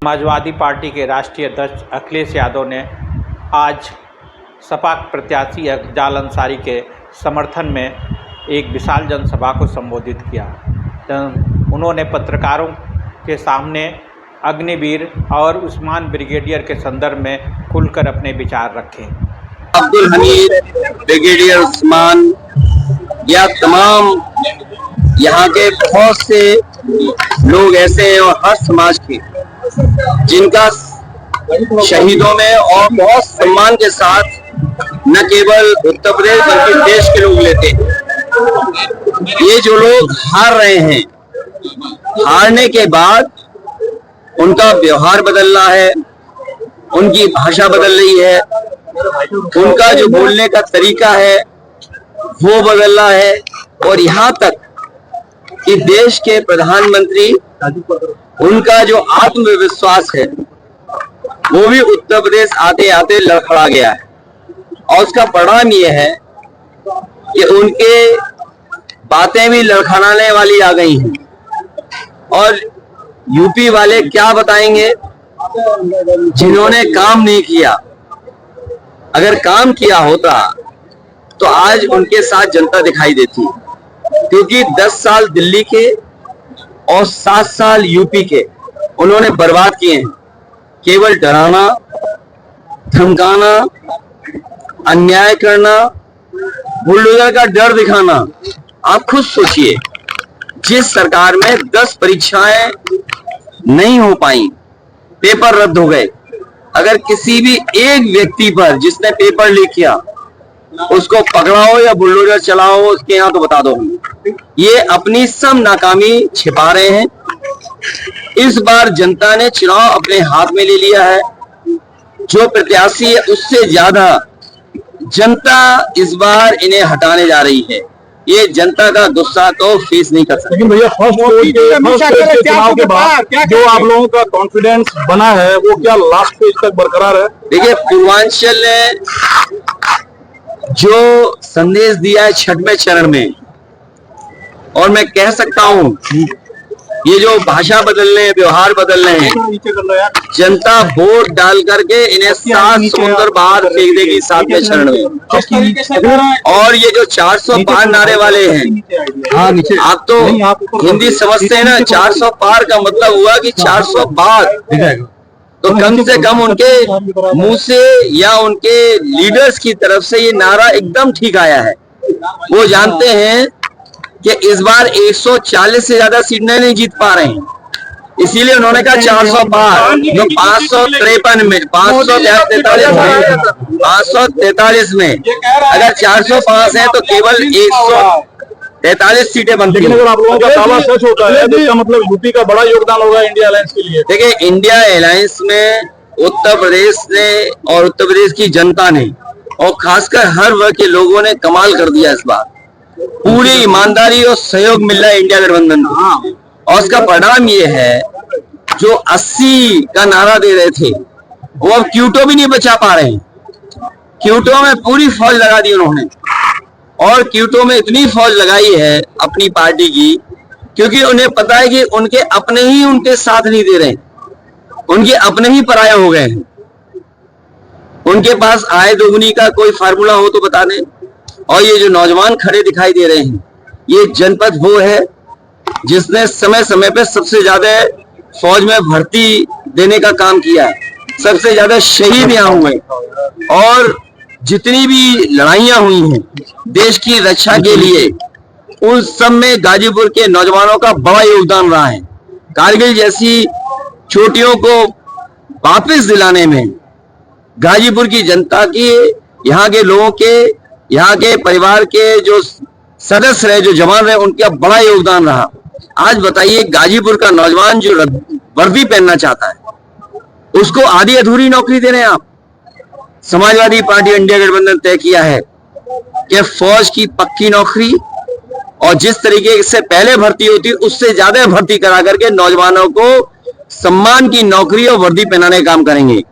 Samajwadi party के राष्ट्रीय अध्यक्ष अखिलेश यादव ने आज सपा प्रत्याशी जाल अंसारी के समर्थन में एक विशाल जनसभा को संबोधित किया। उन्होंने पत्रकारों के सामने अग्निवीर और उस्मान ब्रिगेडियर के संदर्भ में खुलकर अपने विचार रखे। अब्दुल हमीद, ब्रिगेडियर उस्मान या तमाम यहाँ के बहुत से लोग ऐसे हैं और हर समाज के जिनका शहीदों में और बहुत सम्मान के साथ न केवल उत्तर प्रदेश बल्कि देश के लोग लेते हैं। ये जो लोग हार रहे हैं, हारने के बाद उनका व्यवहार बदल रहा है, उनकी भाषा बदल रही है, उनका जो बोलने का तरीका है वो बदल रहा है। और यहाँ तक कि देश के प्रधानमंत्री, उनका जो आत्मविश्वास है वो भी उत्तर प्रदेश आते आते लड़खड़ा गया है। और उसका परिणाम ये है कि उनके बातें भी लड़खड़ाने वाली आ गई हैं। और यूपी वाले क्या बताएंगे जिन्होंने काम नहीं किया। अगर काम किया होता तो आज उनके साथ जनता दिखाई देती, क्योंकि 10 साल दिल्ली के और 7 साल यूपी के उन्होंने बर्बाद किए हैं। केवल डराना, धमकाना, अन्याय करना, बुलडोजर का डर दिखाना। आप खुद सोचिए, जिस सरकार में 10 परीक्षाएं नहीं हो पाई, पेपर रद्द हो गए, अगर किसी भी एक व्यक्ति पर जिसने पेपर लीक किया उसको पकड़ाओ या बुलडोजर चलाओ उसके यहाँ, तो बता दो ये अपनी सब नाकामी छिपा रहे हैं। इस बार जनता ने चुनाव अपने हाथ में ले लिया है। जो प्रत्याशी है उससे ज्यादा जनता इस बार इन्हें हटाने जा रही है। ये जनता का गुस्सा तो फेस नहीं कर सकती। लेकिन भैया फर्स्ट के चुनाव के बाद जो आप लोगों का कॉन्फिडेंस बना है वो क्या लास्ट फेज तक बरकरार है? देखिए, पूर्वांचल ने जो संदेश दिया है 6वें चरण में, और मैं कह सकता हूँ ये जो भाषा बदल रहे हैं, व्यवहार बदल रहे हैं, जनता वोट डाल करके इन्हें 7 समुद्र बाहर फेंक देगी 7वें चरण में। और ये जो 400 पार नारे वाले हैं, आप तो हिंदी समझते हैं ना, 400 पार का मतलब हुआ कि 400 पार, तो कम से कम उनके मुंह से या उनके लीडर्स की तरफ से ये नारा एकदम ठीक आया है। वो जानते हैं कि इस बार 140 से ज्यादा सीट नहीं जीत पा रहे हैं, इसीलिए उन्होंने कहा 400 पार। तो 553 में 543 में अगर 405 है तो केवल 143 सीटें बनती हैं। लेकिन अगर आप लोगों का दावा सच होता है तो इसका मतलब यूपी का बड़ा योगदान होगा इंडिया अलायंस के लिए। देखिए, इंडिया अलायंस में उत्तर प्रदेश ने और उत्तर प्रदेश की जनता ने और खासकर हर वर्ग के लोगों ने कमाल कर दिया। इस बार पूरी ईमानदारी और सहयोग मिल रहा है इंडिया गठबंधन को। और उसका परिणाम ये है, जो 80 का नारा दे रहे थे वो अब क्यूटो भी नहीं बचा पा रहे हैं। क्यूटो में पूरी फौज लगा दी उन्होंने, और क्यूटो में इतनी फौज लगाई है अपनी पार्टी की, क्योंकि उन्हें पता है कि उनके अपने ही उनके साथ नहीं दे रहे, उनके अपने ही पराये हो गए हैं। उनके पास आय दोगुनी का कोई फार्मूला हो तो बता दें। और ये जो नौजवान खड़े दिखाई दे रहे हैं, ये जनपद वो है जिसने समय समय पे सबसे ज्यादा फौज में भर्ती देने का काम किया है, सबसे ज्यादा शहीद यहाँ हुए, और जितनी भी लड़ाइयां हुई हैं देश की रक्षा के लिए, उन सब में गाजीपुर के नौजवानों का बड़ा योगदान रहा है। कारगिल जैसी चोटियों को वापस दिलाने में गाजीपुर की जनता की, यहाँ के लोगों के, यहाँ के परिवार के जो सदस्य रहे, जो जवान रहे, उनका बड़ा योगदान रहा। आज बताइए, गाजीपुर का नौजवान जो वर्दी पहनना चाहता है उसको आधी अधूरी नौकरी दे रहे हैं आप। समाजवादी पार्टी इंडिया गठबंधन तय किया है कि फौज की पक्की नौकरी, और जिस तरीके से पहले भर्ती होती उससे ज्यादा भर्ती करा करके नौजवानों को सम्मान की नौकरी और वर्दी पहनाने का काम करेंगे।